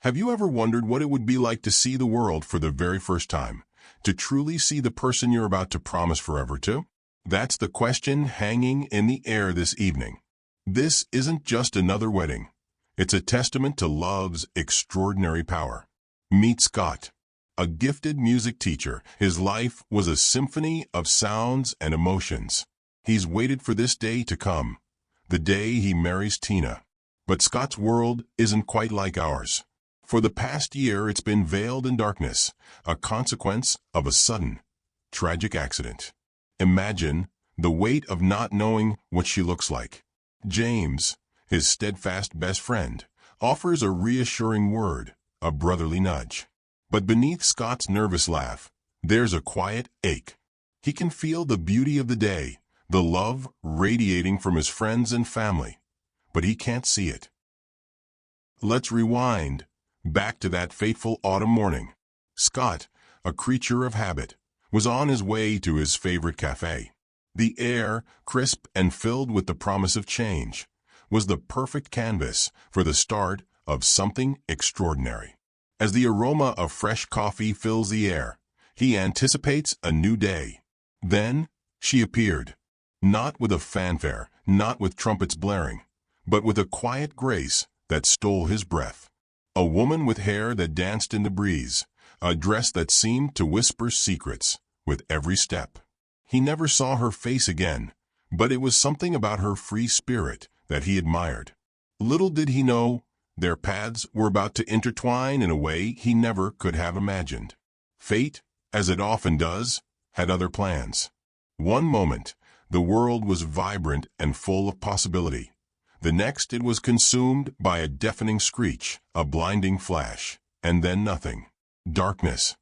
Have you ever wondered what it would be like to see the world for the very first time? To truly see the person you're about to promise forever to? That's the question hanging in the air this evening. This isn't just another wedding. It's a testament to love's extraordinary power. Meet Scott, a gifted music teacher. His life was a symphony of sounds and emotions. He's waited for this day to come, the day he marries Tina. But Scott's world isn't quite like ours. For the past year, it's been veiled in darkness, a consequence of a sudden, tragic accident. Imagine the weight of not knowing what she looks like. James, his steadfast best friend, offers a reassuring word, a brotherly nudge. But beneath Scott's nervous laugh, there's a quiet ache. He can feel the beauty of the day, the love radiating from his friends and family, but he can't see it. Let's rewind back to that fateful autumn morning. Scott, a creature of habit, was on his way to his favorite cafe. The air, crisp and filled with the promise of change, was the perfect canvas for the start of something extraordinary. As the aroma of fresh coffee fills the air, he anticipates a new day. Then she appeared, not with a fanfare, not with trumpets blaring, but with a quiet grace that stole his breath. A woman with hair that danced in the breeze, a dress that seemed to whisper secrets with every step. He never saw her face again, but it was something about her free spirit that he admired. Little did he know, their paths were about to intertwine in a way he never could have imagined. Fate, as it often does, had other plans. One moment, the world was vibrant and full of possibility. The next, it was consumed by a deafening screech, a blinding flash, and then nothing. Darkness.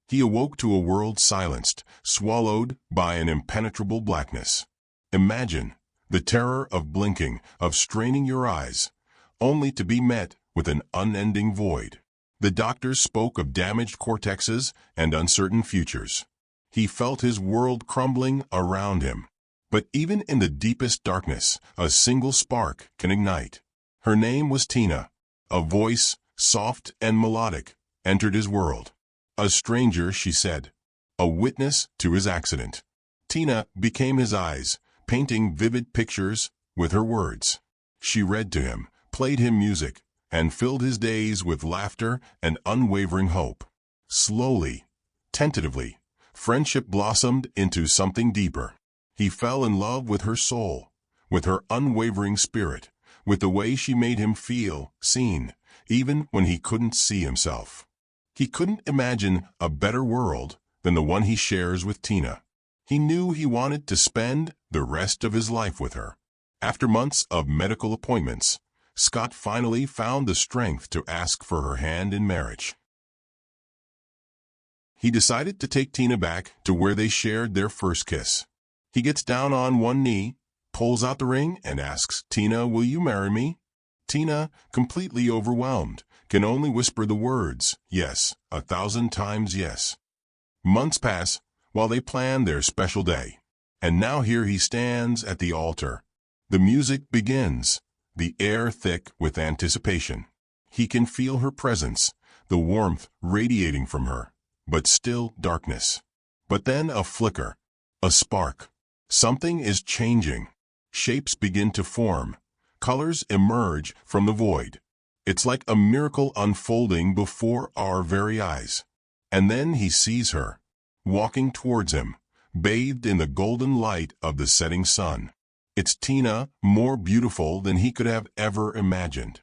He awoke to a world silenced, swallowed by an impenetrable blackness. Imagine the terror of blinking, of straining your eyes, only to be met with an unending void. The doctors spoke of damaged cortexes and uncertain futures. He felt his world crumbling around him. But even in the deepest darkness, a single spark can ignite. Her name was Tina. A voice, soft and melodic, entered his world. A stranger, she said. A witness to his accident. Tina became his eyes, painting vivid pictures with her words. She read to him, played him music, and filled his days with laughter and unwavering hope. Slowly, tentatively, friendship blossomed into something deeper. He fell in love with her soul, with her unwavering spirit, with the way she made him feel seen, even when he couldn't see himself. He couldn't imagine a better world than the one he shares with Tina. He knew he wanted to spend the rest of his life with her. After months of medical appointments, Scott finally found the strength to ask for her hand in marriage. He decided to take Tina back to where they shared their first kiss. He gets down on one knee, pulls out the ring, and asks, "Tina, will you marry me?" Tina, completely overwhelmed, can only whisper the words, "Yes," 1,000 times yes. Months pass while they plan their special day. And now here he stands at the altar. The music begins, the air thick with anticipation. He can feel her presence, the warmth radiating from her, but still darkness. But then a flicker, a spark. Something is changing. Shapes begin to form. Colors emerge from the void. It's like a miracle unfolding before our very eyes. And then he sees her, walking towards him, bathed in the golden light of the setting sun. It's Tina, more beautiful than he could have ever imagined.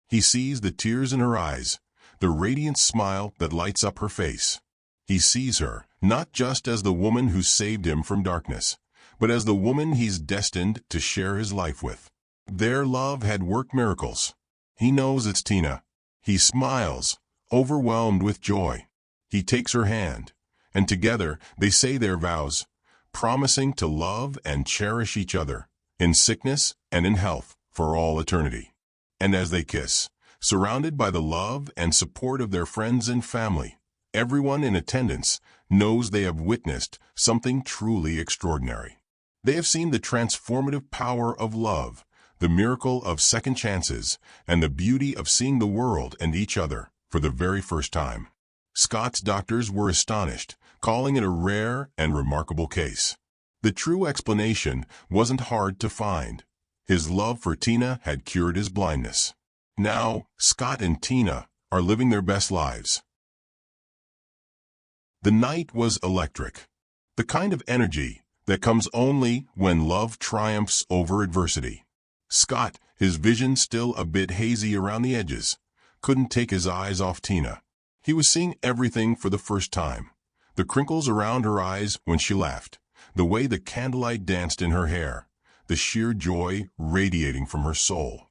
He sees the tears in her eyes, the radiant smile that lights up her face. He sees her, not just as the woman who saved him from darkness, but as the woman he's destined to share his life with. Their love had worked miracles. He knows it's Tina. He smiles, overwhelmed with joy. He takes her hand, and together they say their vows, promising to love and cherish each other, in sickness and in health, for all eternity. And as they kiss, surrounded by the love and support of their friends and family, everyone in attendance knows they have witnessed something truly extraordinary. They have seen the transformative power of love, the miracle of second chances, and the beauty of seeing the world and each other for the very first time. Scott's doctors were astonished, calling it a rare and remarkable case. The true explanation wasn't hard to find. His love for Tina had cured his blindness. Now, Scott and Tina are living their best lives. The night was electric. The kind of energy that comes only when love triumphs over adversity. Scott, his vision still a bit hazy around the edges, couldn't take his eyes off Tina. He was seeing everything for the first time. The crinkles around her eyes when she laughed, the way the candlelight danced in her hair, the sheer joy radiating from her soul.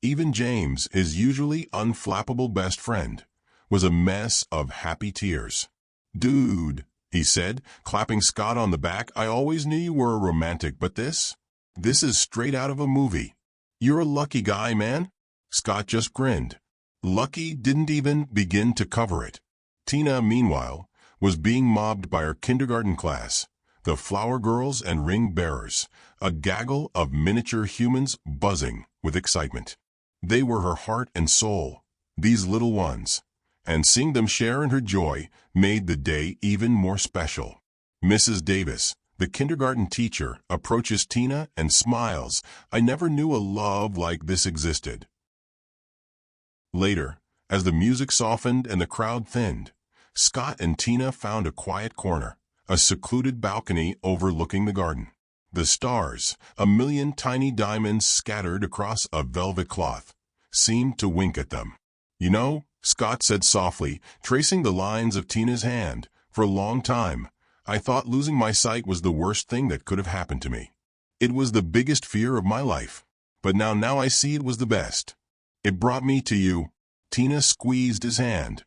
Even James, his usually unflappable best friend, was a mess of happy tears. "Dude," he said, clapping Scott on the back, "I always knew you were a romantic, but this is straight out of a movie. You're a lucky guy, man." Scott just grinned. Lucky didn't even begin to cover it. Tina, meanwhile, was being mobbed by her kindergarten class, the flower girls and ring bearers, a gaggle of miniature humans buzzing with excitement. They were her heart and soul, these little ones, and seeing them share in her joy made the day even more special. Mrs. Davis, the kindergarten teacher, approaches Tina and smiles. "I never knew a love like this existed." Later, as the music softened and the crowd thinned, Scott and Tina found a quiet corner, a secluded balcony overlooking the garden. The stars, a million tiny diamonds scattered across a velvet cloth, seemed to wink at them. "You know," Scott said softly, tracing the lines of Tina's hand, "for a long time, I thought losing my sight was the worst thing that could have happened to me. It was the biggest fear of my life. But now I see it was the best. It brought me to you." Tina squeezed his hand.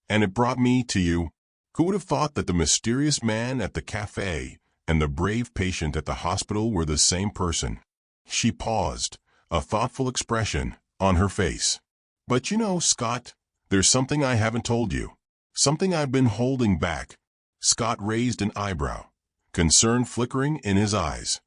"And it brought me to you." Who would have thought that the mysterious man at the cafe and the brave patient at the hospital were the same person? She paused, a thoughtful expression on her face. "But you know, Scott, there's something I haven't told you. Something I've been holding back." Scott raised an eyebrow, concern flickering in his eyes.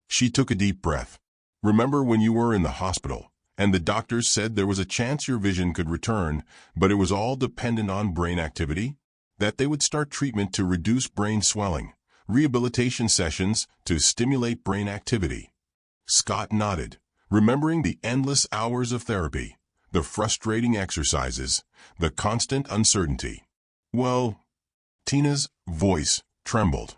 She took a deep breath. "Remember when you were in the hospital, and the doctors said there was a chance your vision could return, but it was all dependent on brain activity? That they would start treatment to reduce brain swelling, rehabilitation sessions to stimulate brain activity." Scott nodded, remembering the endless hours of therapy, the frustrating exercises, the constant uncertainty. "Well," Tina's voice trembled.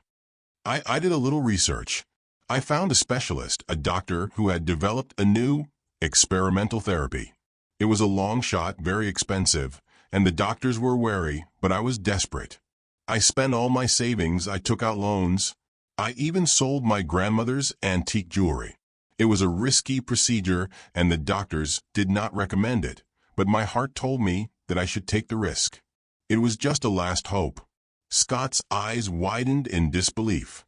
I did a little research. I found a specialist, a doctor who had developed a new, experimental therapy. It was a long shot, very expensive, and the doctors were wary, but I was desperate. I spent all my savings, I took out loans. I even sold my grandmother's antique jewelry. It was a risky procedure, and the doctors did not recommend it, but my heart told me that I should take the risk. It was just a last hope. Scott's eyes widened in disbelief.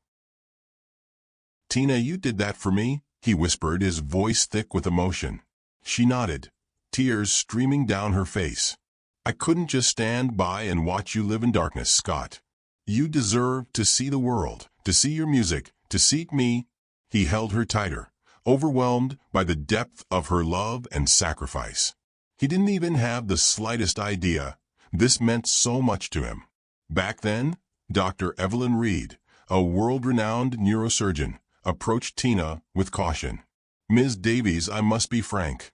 "Tina, you did that for me?" he whispered, his voice thick with emotion. She nodded, tears streaming down her face. "I couldn't just stand by and watch you live in darkness, Scott. You deserve to see the world, to see your music, to seek me." He held her tighter, overwhelmed by the depth of her love and sacrifice. He didn't even have the slightest idea this meant so much to him. Back then, Dr. Evelyn Reed, a world-renowned neurosurgeon, approached Tina with caution. "Ms. Davies, I must be frank.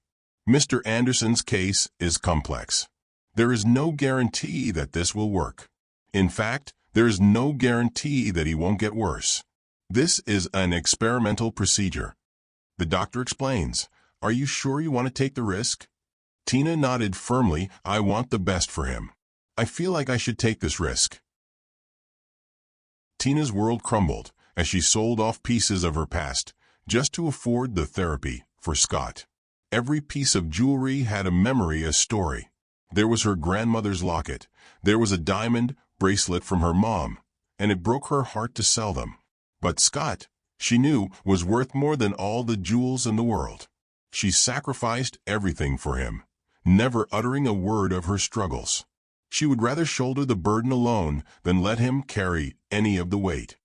Mr. Anderson's case is complex. There is no guarantee that this will work. In fact, there is no guarantee that he won't get worse. This is an experimental procedure." The doctor explains. "Are you sure you want to take the risk?" Tina nodded firmly. "I want the best for him. I feel like I should take this risk." Tina's world crumbled as she sold off pieces of her past just to afford the therapy for Scott. Every piece of jewelry had a memory, a story. There was her grandmother's locket. There was a diamond bracelet from her mom, and it broke her heart to sell them. But Scott, she knew, was worth more than all the jewels in the world. She sacrificed everything for him, never uttering a word of her struggles. She would rather shoulder the burden alone than let him carry any of the weight.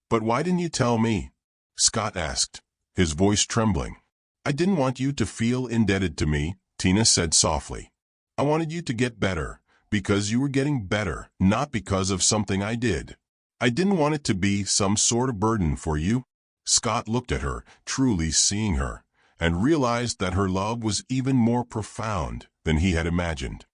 "But why didn't you tell me?" Scott asked, his voice trembling. I didn't want you to feel indebted to me, Tina said softly. I wanted you to get better, because you were getting better, not because of something I did. I didn't want it to be some sort of burden for you. Scott looked at her, truly seeing her, and realized that her love was even more profound than he had imagined.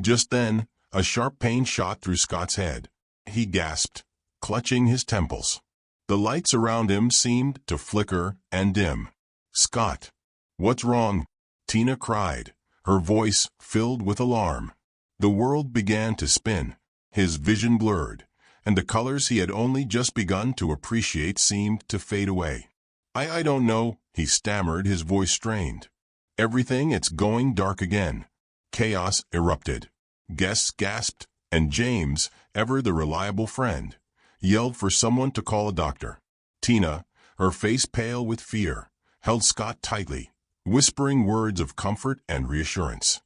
Just then, a sharp pain shot through Scott's head. He gasped, clutching his temples. The lights around him seemed to flicker and dim. Scott, what's wrong? Tina cried, her voice filled with alarm. The world began to spin. His vision blurred, and the colors he had only just begun to appreciate seemed to fade away. I don't know, he stammered, his voice strained. Everything, it's going dark again. Chaos erupted. Guests gasped, and James, ever the reliable friend, yelled for someone to call a doctor. Tina, her face pale with fear, held Scott tightly, whispering words of comfort and reassurance.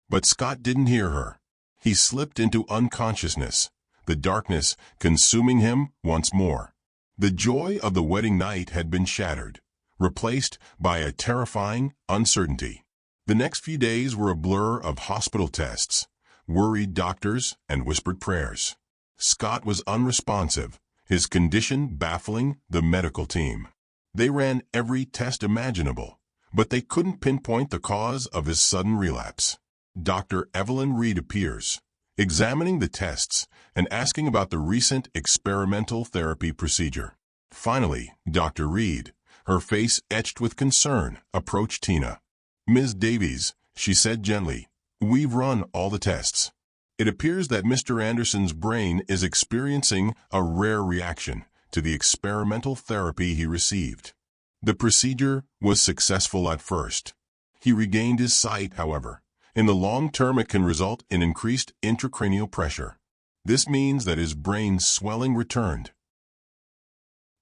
But Scott didn't hear her. He slipped into unconsciousness, the darkness consuming him once more. The joy of the wedding night had been shattered, replaced by a terrifying uncertainty. The next few days were a blur of hospital tests, worried doctors, and whispered prayers. Scott was unresponsive, his condition baffling the medical team. They ran every test imaginable, but they couldn't pinpoint the cause of his sudden relapse. Dr. Evelyn Reed appears, examining the tests and asking about the recent experimental therapy procedure. Finally, Dr. Reed, her face etched with concern, approached Tina. Ms. Davies, she said gently, we've run all the tests. It appears that Mr. Anderson's brain is experiencing a rare reaction to the experimental therapy he received. The procedure was successful at first. He regained his sight, however. In the long term, it can result in increased intracranial pressure. This means that his brain's swelling returned.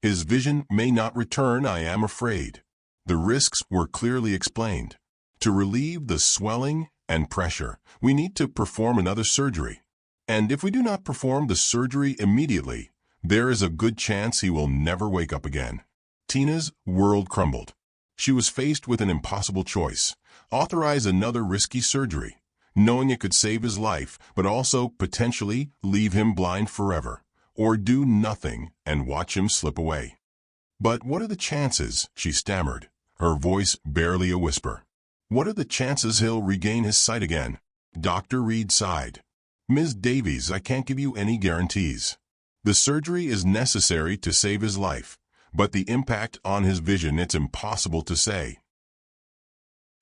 His vision may not return, I am afraid. The risks were clearly explained. To relieve the swelling and pressure, we need to perform another surgery. And if we do not perform the surgery immediately, there is a good chance he will never wake up again. Tina's world crumbled. She was faced with an impossible choice: authorize another risky surgery, knowing it could save his life, but also potentially leave him blind forever, or do nothing and watch him slip away. But what are the chances, she stammered, her voice barely a whisper. What are the chances he'll regain his sight again? Dr. Reed sighed. Ms. Davies, I can't give you any guarantees. The surgery is necessary to save his life, but the impact on his vision, it's impossible to say.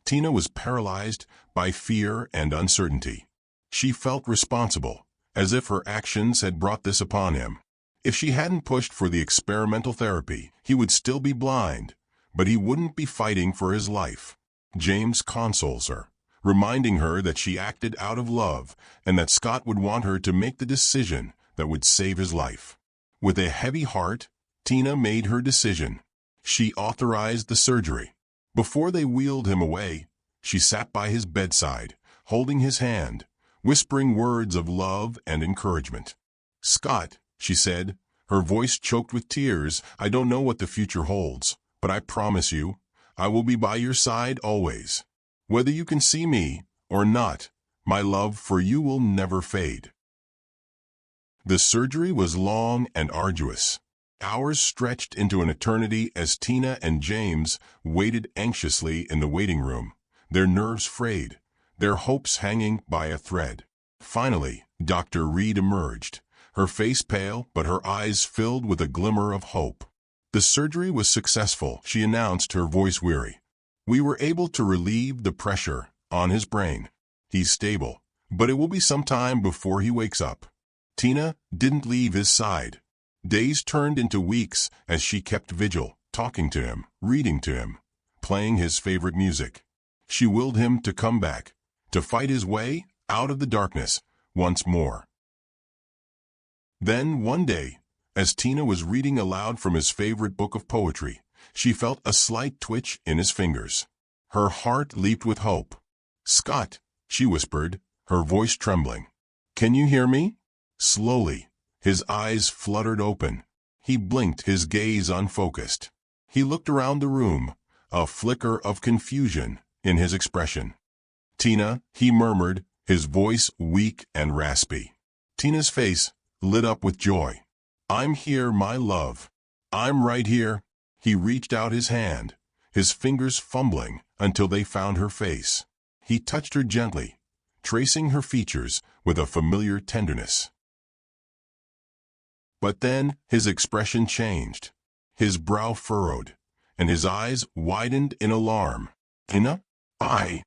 Tina was paralyzed by fear and uncertainty. She felt responsible, as if her actions had brought this upon him. If she hadn't pushed for the experimental therapy, he would still be blind, but he wouldn't be fighting for his life. James consoles her, reminding her that she acted out of love and that Scott would want her to make the decision that would save his life. With a heavy heart, Tina made her decision. She authorized the surgery. Before they wheeled him away, she sat by his bedside, holding his hand, whispering words of love and encouragement. Scott, she said, her voice choked with tears, I don't know what the future holds, but I promise you, I will be by your side always. Whether you can see me or not, my love for you will never fade. The surgery was long and arduous. Hours stretched into an eternity as Tina and James waited anxiously in the waiting room, their nerves frayed, their hopes hanging by a thread. Finally, Dr. Reed emerged, her face pale but her eyes filled with a glimmer of hope. The surgery was successful, she announced, her voice weary. We were able to relieve the pressure on his brain. He's stable, but it will be some time before he wakes up. Tina didn't leave his side. Days turned into weeks as she kept vigil, talking to him, reading to him, playing his favorite music. She willed him to come back, to fight his way out of the darkness once more. Then, one day, as Tina was reading aloud from his favorite book of poetry, she felt a slight twitch in his fingers. Her heart leaped with hope. Scott, she whispered, her voice trembling. Can you hear me? Slowly, his eyes fluttered open. He blinked, his gaze unfocused. He looked around the room, a flicker of confusion in his expression. "Tina," he murmured, his voice weak and raspy. Tina's face lit up with joy. "I'm here, my love. I'm right here." He reached out his hand, his fingers fumbling until they found her face. He touched her gently, tracing her features with a familiar tenderness. But then his expression changed. His brow furrowed, and his eyes widened in alarm. "Tina? I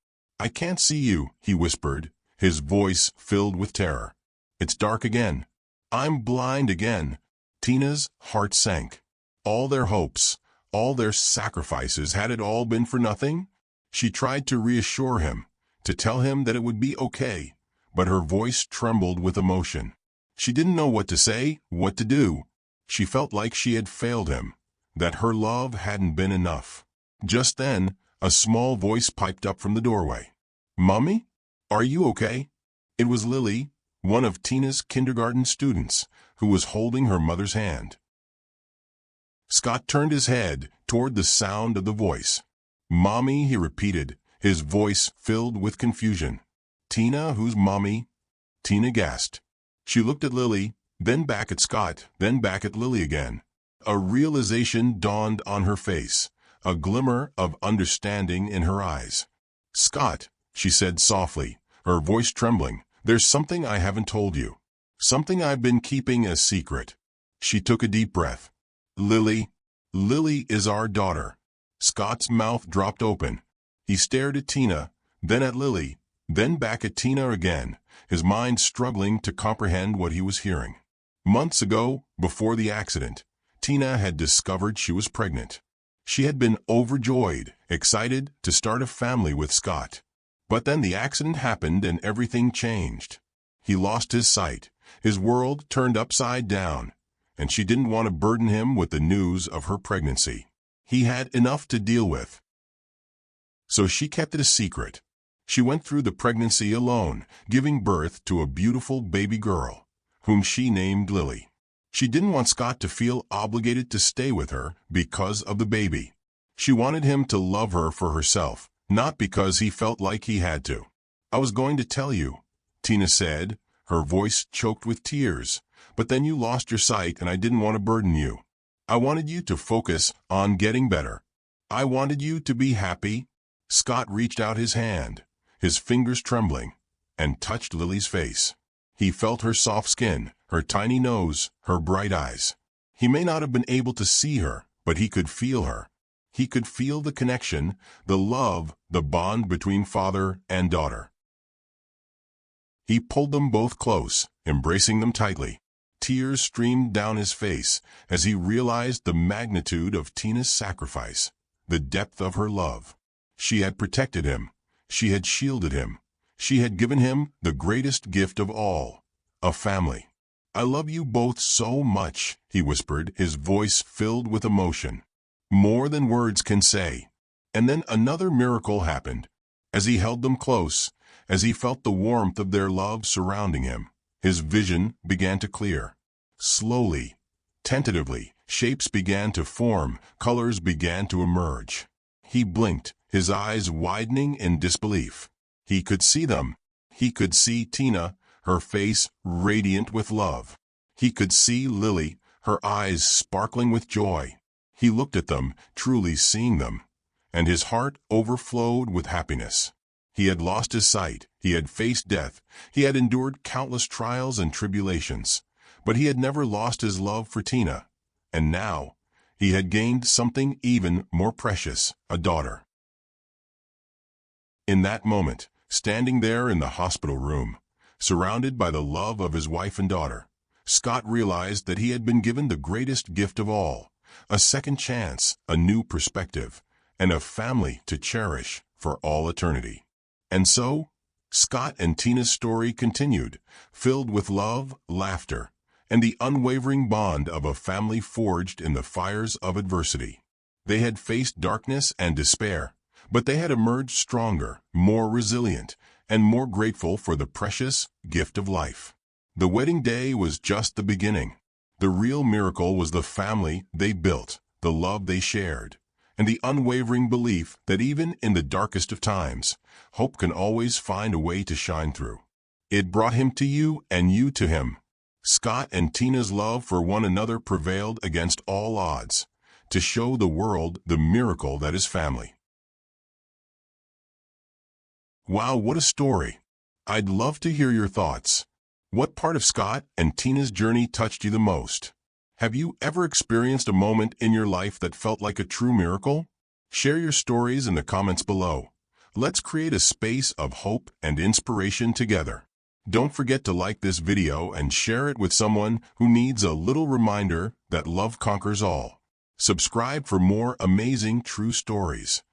can't see you," he whispered, his voice filled with terror. "It's dark again. I'm blind again." Tina's heart sank. All their hopes, all their sacrifices, had it all been for nothing? She tried to reassure him, to tell him that it would be okay, but her voice trembled with emotion. She didn't know what to say, what to do. She felt like she had failed him, that her love hadn't been enough. Just then, a small voice piped up from the doorway. "Mommy? Are you okay?" It was Lily, one of Tina's kindergarten students, who was holding her mother's hand. Scott turned his head toward the sound of the voice. "Mommy," he repeated, his voice filled with confusion. "Tina, who's Mommy?" Tina gasped. She looked at Lily, then back at Scott, then back at Lily again. A realization dawned on her face, a glimmer of understanding in her eyes. "Scott," she said softly, her voice trembling, "there's something I haven't told you. Something I've been keeping a secret." She took a deep breath. Lily is our daughter." Scott's mouth dropped open. He stared at Tina, then at Lily, then back at Tina again, his mind struggling to comprehend what he was hearing. Months ago, before the accident, Tina had discovered she was pregnant. She had been overjoyed, excited to start a family with Scott. But then the accident happened and everything changed. He lost his sight, his world turned upside down, and she didn't want to burden him with the news of her pregnancy. He had enough to deal with. So she kept it a secret. She went through the pregnancy alone, giving birth to a beautiful baby girl, whom she named Lily. She didn't want Scott to feel obligated to stay with her because of the baby. She wanted him to love her for herself, not because he felt like he had to. "I was going to tell you," Tina said, her voice choked with tears, "but then you lost your sight and I didn't want to burden you. I wanted you to focus on getting better. I wanted you to be happy." Scott reached out his hand, his fingers trembling, and touched Lily's face. He felt her soft skin, her tiny nose, her bright eyes. He may not have been able to see her, but he could feel her. He could feel the connection, the love, the bond between father and daughter. He pulled them both close, embracing them tightly. Tears streamed down his face as he realized the magnitude of Tina's sacrifice, the depth of her love. She had protected him. She had shielded him. She had given him the greatest gift of all, a family. "I love you both so much," he whispered, his voice filled with emotion. "More than words can say." And then another miracle happened. As he held them close, as he felt the warmth of their love surrounding him, his vision began to clear. Slowly, tentatively, shapes began to form, colors began to emerge. He blinked, his eyes widening in disbelief. He could see them. He could see Tina, her face radiant with love. He could see Lily, her eyes sparkling with joy. He looked at them, truly seeing them, and his heart overflowed with happiness. He had lost his sight, he had faced death, he had endured countless trials and tribulations, but he had never lost his love for Tina, and now he had gained something even more precious, a daughter. In that moment, standing there in the hospital room, surrounded by the love of his wife and daughter, Scott realized that he had been given the greatest gift of all, a second chance, a new perspective, and a family to cherish for all eternity. And so, Scott and Tina's story continued, filled with love, laughter, and the unwavering bond of a family forged in the fires of adversity. They had faced darkness and despair, but they had emerged stronger, more resilient, and more grateful for the precious gift of life. The wedding day was just the beginning. The real miracle was the family they built, the love they shared, and the unwavering belief that even in the darkest of times, hope can always find a way to shine through. It brought him to you and you to him. Scott and Tina's love for one another prevailed against all odds, to show the world the miracle that is family. Wow, what a story! I'd love to hear your thoughts. What part of Scott and Tina's journey touched you the most? Have you ever experienced a moment in your life that felt like a true miracle? Share your stories in the comments below. Let's create a space of hope and inspiration together. Don't forget to like this video and share it with someone who needs a little reminder that love conquers all. Subscribe for more amazing true stories.